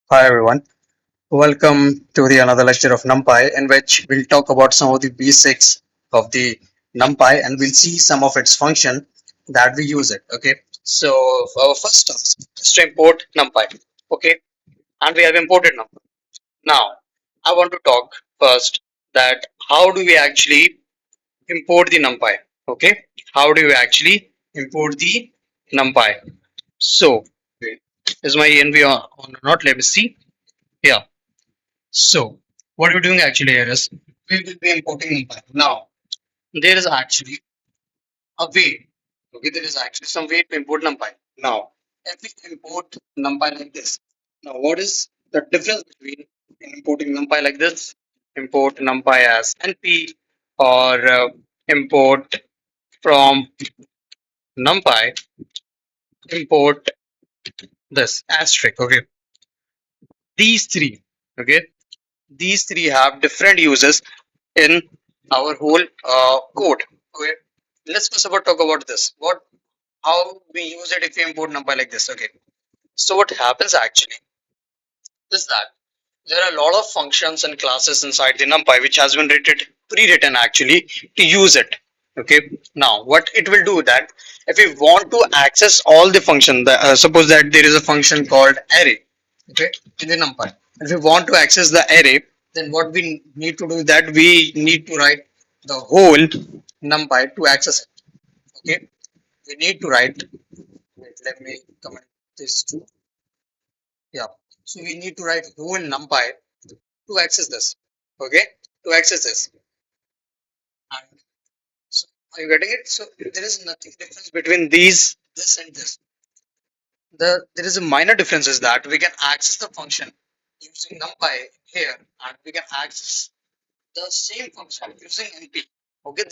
Hi everyone, welcome to the another lecture of NumPy in which we'll talk about some of the basics of the NumPy and we'll see some of its function that we use it. Okay, so our first task is to import NumPy. Okay, and we have imported NumPy. Now I want to talk first that how do we actually import the NumPy? Okay, how do we actually import the NumPy? So is my env on or not? Let me see. Yeah. So, what we're doing actually here is we will be importing NumPy. Now, there is actually a way. Okay, there is actually some way to import NumPy. Now, if we import NumPy like this, now what is the difference between importing NumPy like this, import NumPy as NP, or import from NumPy, import this asterisk? Okay, these three. Okay, these three have different uses in our whole code. Okay, let's first of all talk about this. What how we use it if we import NumPy like this. Okay, so what happens actually is that there are a lot of functions and classes inside the NumPy which has been pre-written actually to use it. Okay, now what it will do that if we want to access all the function, suppose that there is a function called array. Okay, in the NumPy, if we want to access the array, then what we need to do that we need to write the whole NumPy to access it. Okay, we need to write. Wait, let me comment this too. Yeah. So we need to write whole NumPy to access this. Okay, to access this. And so are you getting it? So there is nothing difference between this and this. There is a minor difference is that we can access the function using NumPy here, and we can access the same function using NP. Okay,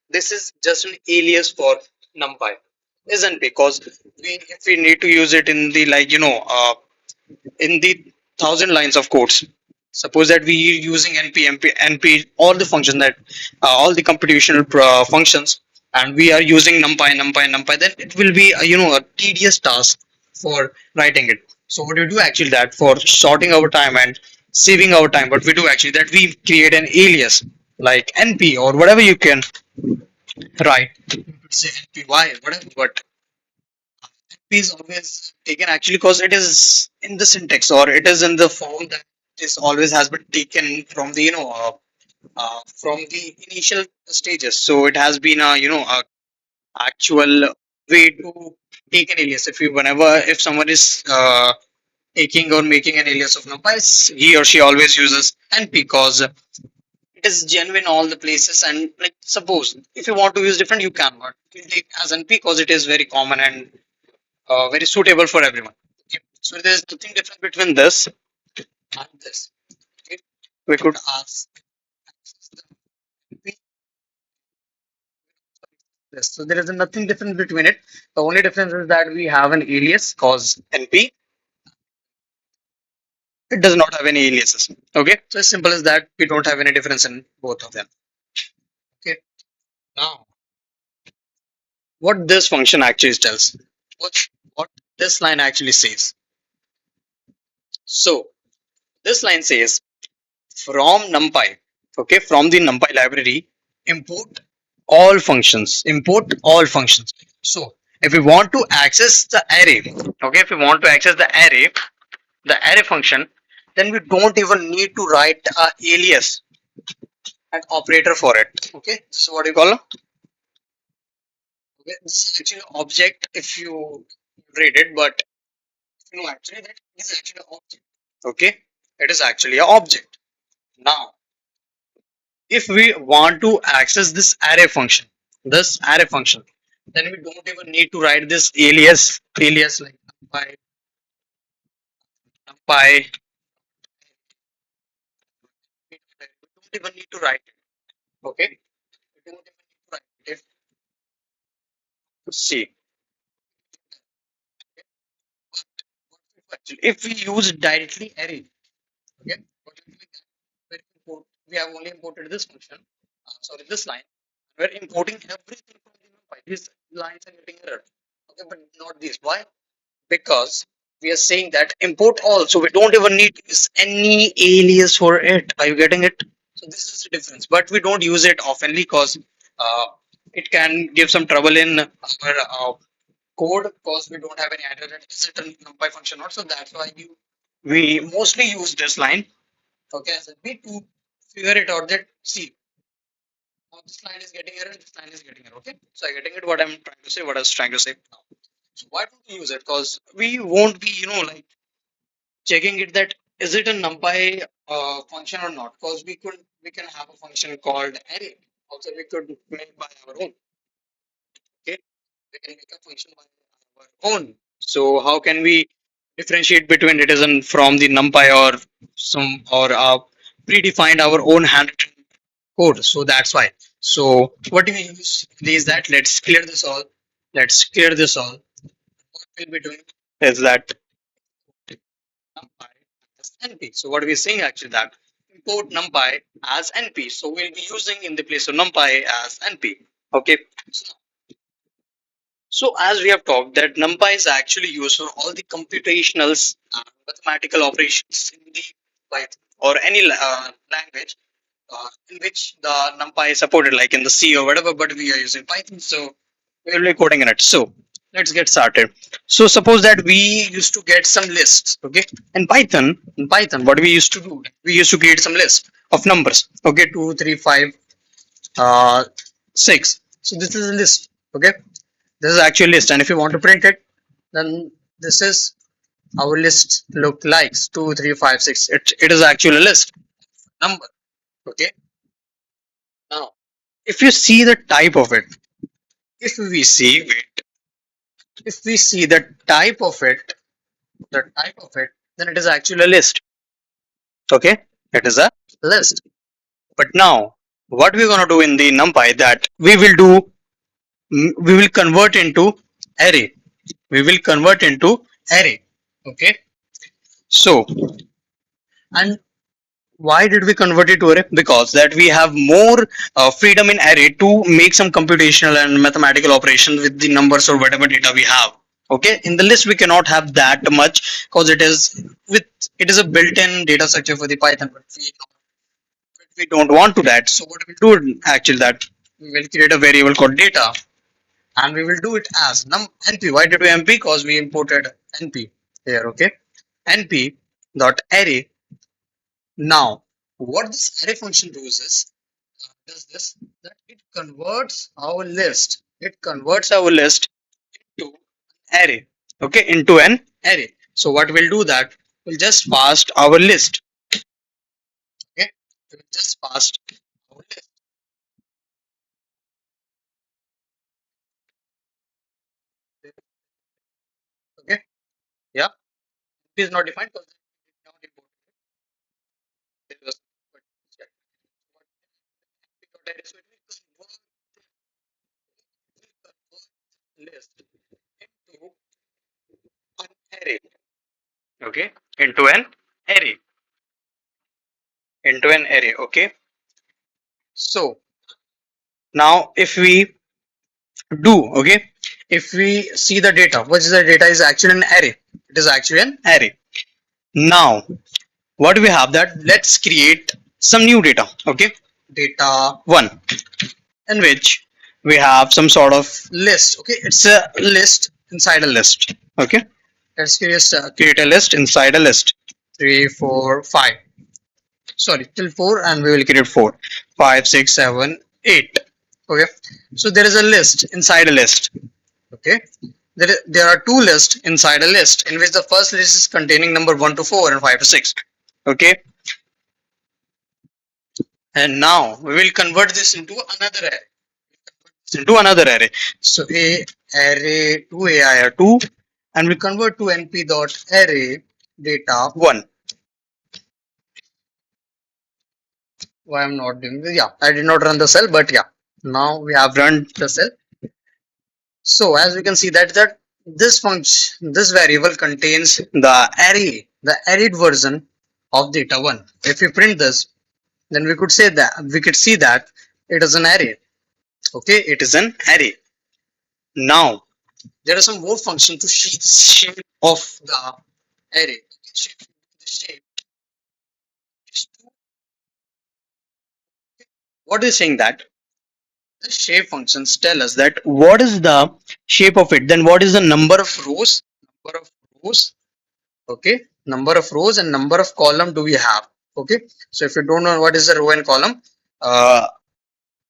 this is just an alias for NumPy, isn't because if we need to use it in the in the thousand lines of codes. Suppose that we are using NP, all the functions that all the computational functions, and we are using NumPy. Then it will be a tedious task for writing it. So what we do actually that for shorting our time and saving our time, what we do actually that we create an alias like NP or whatever you can write. You could say NPY, whatever, but is always taken actually because it is in the syntax or it is in the form that is always has been taken from the from the initial stages. So it has been a actual way to take an alias. If you whenever if someone is taking or making an alias of NumPy, he or she always uses NP because it is genuine all the places. And like suppose if you want to use different, you can, but you can take as NP because it is very common and very suitable for everyone. Okay. So there's nothing different between this and this. Okay. We could ask this. So there is nothing different between it. The only difference is that we have an alias cause NP. It does not have any aliases. Okay. So as simple as that, we don't have any difference in both of them. Okay. Now, what this function actually tells, what this line actually says. So this line says from NumPy, okay, from the NumPy library, import import all functions. So if we want to access the array, okay, if we want to access the array function, then we don't even need to write a alias and operator for it. Okay, this is what you call, okay, this is actually an object if you read it, but you know actually that is actually an object. Okay, it is actually an object. Now if we want to access this array function, then we don't even need to write this alias like numpy. We don't even need to write it. Okay, we don't even need to write it. See, if we use directly array, okay, what we do is we have only imported this function, sorry, this line. We're importing everything from the numpy. These lines are getting error. Okay, but not these. Why? Because we are saying that import all, so we don't even need to use any alias for it. Are you getting it? So this is the difference, but we don't use it oftenly because uh, it can give some trouble in our code because we don't have any idea that is it a numpy function or not. So that's why we mostly use this line, okay, as a bit to figure it out that see now this line is getting error, this line is getting error. Okay, so I getting it what I'm trying to say, what I was trying to say now. So why don't we use it? Because we won't be, like checking it that is it a numpy function or not. Because we can have a function called array. Also, we could make by our own. Okay, we can make a function by our own. So how can we differentiate between it is an from the numpy or some or predefined our own handwritten code? So that's why. So what do we use is that let's clear this all. Let's clear this all. What we'll be doing is that numpy as np. So what we're saying actually that import numpy as np. So we'll be using in the place of numpy as np. Okay. So, so as we have talked that numpy is actually used for all the computational mathematical operations in the Python or any language in which the NumPy is supported, like in the C or whatever, but we are using Python, so we will be coding in it. So let's get started. So suppose that we used to get some lists, okay? In Python, what we used to do, we used to create some list of numbers, okay? 2, 3, 5, 6. So this is a list, okay? This is actually a list, and if you want to print it, then this is our list look likes 2, 3, 5, 6. It is actually a list number, okay? Now, if you see the type of it, if we see wait, if we see the type of it, then it is actually a list. Okay, it is a list. But now, what we're gonna do in the NumPy that we will do, we will convert into array. We will convert into array. Okay. So, and why did we convert it to array? Because that we have more freedom in array to make some computational and mathematical operations with the numbers or whatever data we have. Okay, in the list we cannot have that much because it is a built-in data structure for the Python, but we don't want to that. So what we'll do actually that we will create a variable called data and we will do it as np. Why did we np? Because we imported np here. Okay, np dot array. Now, what this array function does this that it converts our list. It converts our list to array. Okay, into an array. So what we'll do that we'll just pass our list. Okay, we'll just pass our list. Okay, yeah, it is not defined because it is not important. There was- but yeah, but so it will convert list into an array. Okay, into an array. Into an array. Okay, so now if we do, okay, if we see the data, what is the data is actually an array. It is actually an array. Now what do we have that let's create some new data. Okay, data 1 in which we have some sort of list. Okay, it's a list inside a list. Okay, let's create a list inside a list. 3, 4, 5, sorry, till 4, and we will create 4, 5, 6, 7, 8. Okay, so there is a list inside a list. Okay, there are two lists inside a list in which the first list is containing number 1 to 4 and 5 to 6. Okay, and now we will convert this into another array. So a array 2 air 2, and we convert to np dot array data 1. Why I'm not doing this? Yeah, I did not run the cell, but yeah, now we have run the cell. So as we can see that this function, this variable contains the arrayed version of data 1. If we print this, then we could say that we could see that it is an array. Okay, it is an array. Now there are some more functions to shape of the array. The shape is two. What is saying that the shape functions tell us that what is the shape of it, then what is the number of rows, number of rows, okay, number of rows and number of column do we have. Okay, so if you don't know what is the row and column, uh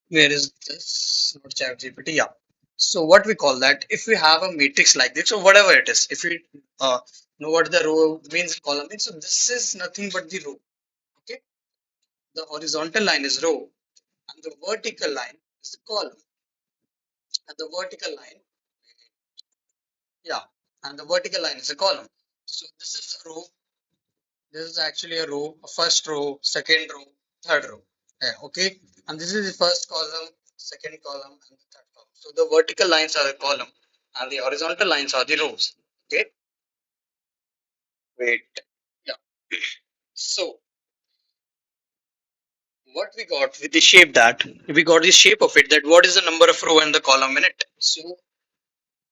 where is this, not chat gpt, yeah. So what we call that, if we have a matrix like this or whatever it is, if we know what the row means, column means, so this is nothing but the row. Okay, the horizontal line is row and the vertical line is the column, and the vertical line, yeah, and the vertical line is a column. So this is a row, this is actually a row, a first row, second row, third row. Yeah, okay, and this is the first column, second column, and the third column. So the vertical lines are the column, and the horizontal lines are the rows. Okay, wait, yeah. So what we got with the shape, that we got the shape of it, that what is the number of row and the column in it. So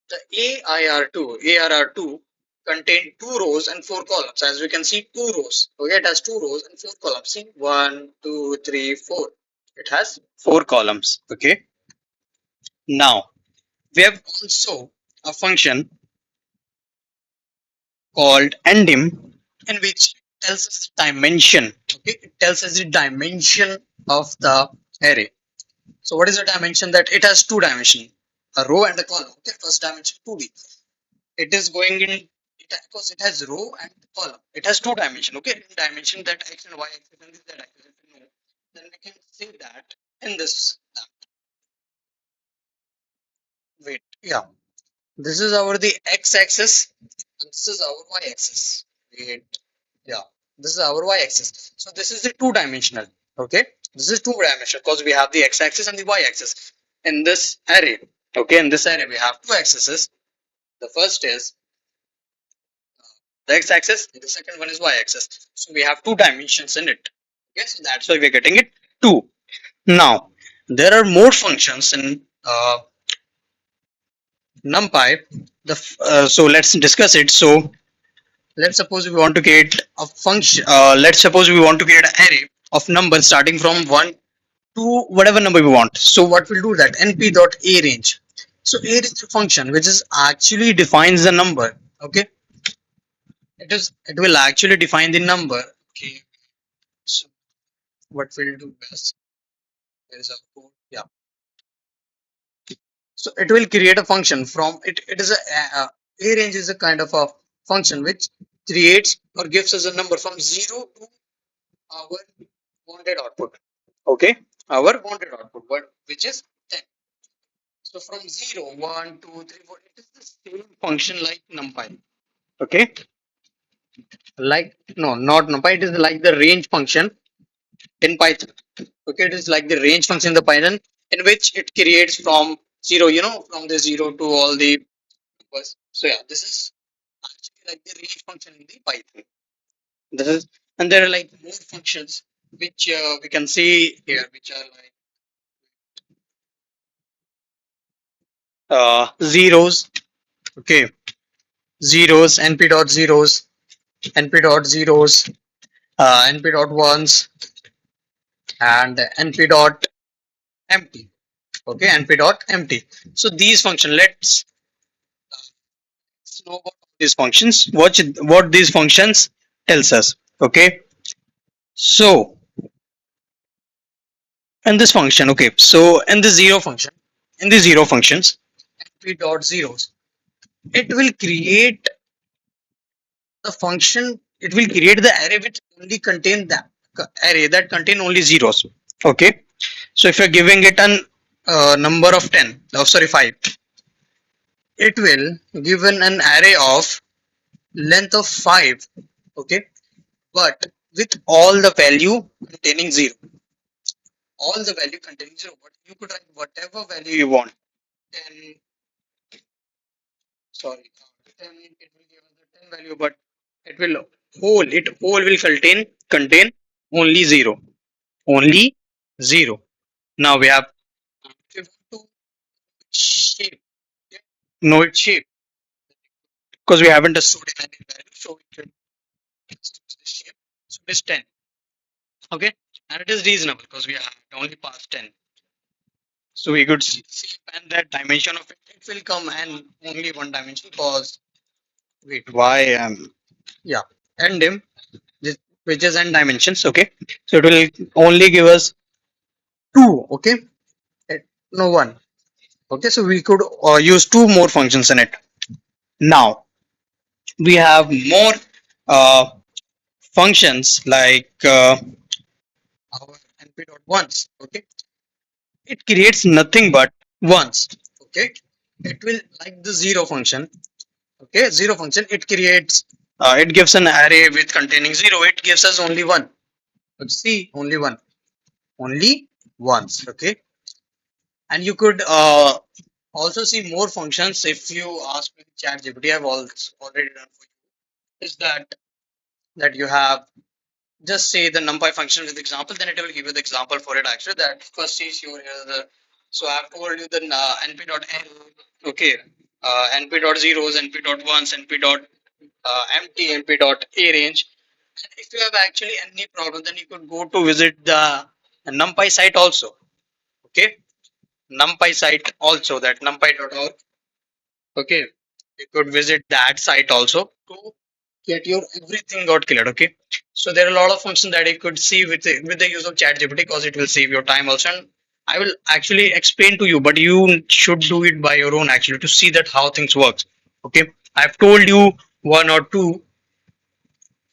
the ARR2 contain two rows and four columns. As we can see, two rows. Okay, it has two rows and four columns. See, one, two, three, four. It has four columns. Okay. Now we have also a function called ndim, in which it tells us the dimension. Okay, it tells us the dimension of the array. So what is the dimension? That it has two dimension, a row and a column. Okay, first dimension 2D. It is going in it, because it has row and column. It has two dimension. Okay, in dimension that x and y axis and this z axis. If you know, then we can say that in this. Wait, yeah. This is our the x axis and this is our y axis. Wait, yeah. This is our y axis. So this is the two dimensional. Okay, this is two dimensional because we have the x axis and the y axis in this array. Okay, in this array we have two axes. The first is the x-axis, and the second one is y-axis. So we have two dimensions in it. Okay, so that's why we're getting it 2. Now, there are more functions in NumPy. So let's discuss it. So let's suppose we want to create a function. Let's suppose we want to create an array of numbers starting from 1 to whatever number we want. So what we'll do that np.arange. So a is a function which is actually defines the number. Okay, it will actually define the number. Okay, so what we'll do best, there is a code, yeah. So it will create a function from it. It is a range is a kind of a function which creates or gives us a number from 0 to our wanted output. Okay, our wanted output, but which is 10. So from 0, 1, 2, 3, 4, it is the same function like numpy. Okay, like, no, not numpy, it is like the range function in Python. Okay, it is like the range function in the Python, in which it creates from 0, from the 0 to all the numbers. So yeah, this is actually like the range function in the Python. This is, and there are like more functions which we can see here, which are like zeros. Okay, zeros, np dot zeros, np dot zeros, np dot ones, and np dot empty. Okay, np dot empty. So these function, let's know about these functions. What these functions tells us. Okay, so in this function, okay, so in the zero function, in the zero functions, np dot zeros, it will create the function. It will create the array which only contain that array that contain only zeros. Okay, so if you're giving it an number of 10, oh sorry 5, it will given an array of length of 5. Okay, but with all the value containing 0, all the value containing 0, but you could write whatever value you want. 10, sorry, 10, it will give us the 10 value, but it whole will contain only 0, only 0. Now we have, if you want to shape, know its shape, because we haven't stored in any value, so this shape. So it is 10. Okay, and it is reasonable because we have only passed 10. So we could see and that dimension of it, it will come and only one dimension because wait, why yeah, and dim, this, which is n dimensions. Okay, so it will only give us two. Okay, no one. Okay, so we could use two more functions in it. Now we have more uh, functions like our np dot ones. Okay, it creates nothing but ones. Okay, it will like the zero function. Okay, zero function. It creates. It gives an array with containing zero. It gives us only one. Let's see, only one, only once. Okay, and you could also see more functions if you ask me chat GPT. I've also already done for you. Is that you have just say the numpy function with example, then it will give you the example for it actually. That first is your the so I've told you the np dot n. Okay, np dot zeros, np dot ones, np dot empty, np dot a range. And if you have actually any problem, then you could go to visit the numpy site also. Okay, numpy site also, that numpy.org. Okay, you could visit that site also to get your everything got cleared. Okay, so there are a lot of functions that you could see with the use of ChatGPT because it will save your time also. And I will actually explain to you, but you should do it by your own actually to see that how things works. Okay, I've told you one or two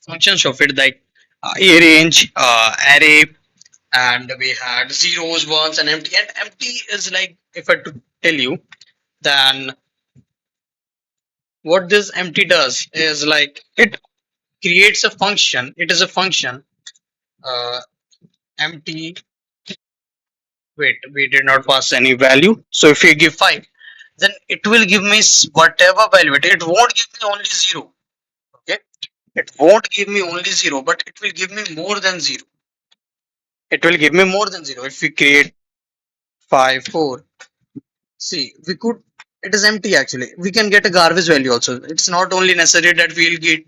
functions of it, like a range, array, and we had zeros, ones, and empty. And empty is like, if I to tell you, then what this empty does is like it creates a function. It is a function. Uh, empty. Wait, we did not pass any value. So if you give 5, then it will give me whatever value. It won't give me only 0. Okay, it won't give me only 0, but it will give me more than 0. It will give me more than 0 if we create 5 4. See, we could. It is empty actually. We can get a garbage value also. It's not only necessary that we'll get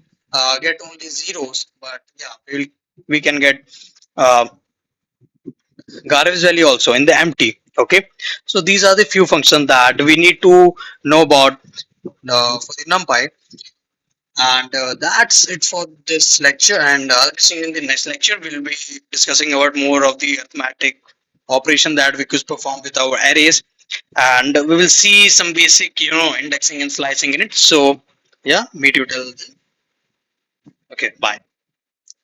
only zeros, but yeah, we can get uh, garbage value also in the empty. Okay, so these are the few functions that we need to know about for the NumPy, and that's it for this lecture. And in the next lecture, we'll be discussing about more of the arithmetic operation that we could perform with our arrays, and we will see some basic, indexing and slicing in it. So yeah, meet you till then. Okay, bye.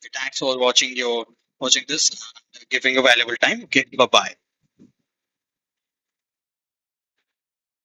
Okay, thanks for watching this and giving a valuable time. Okay, bye bye.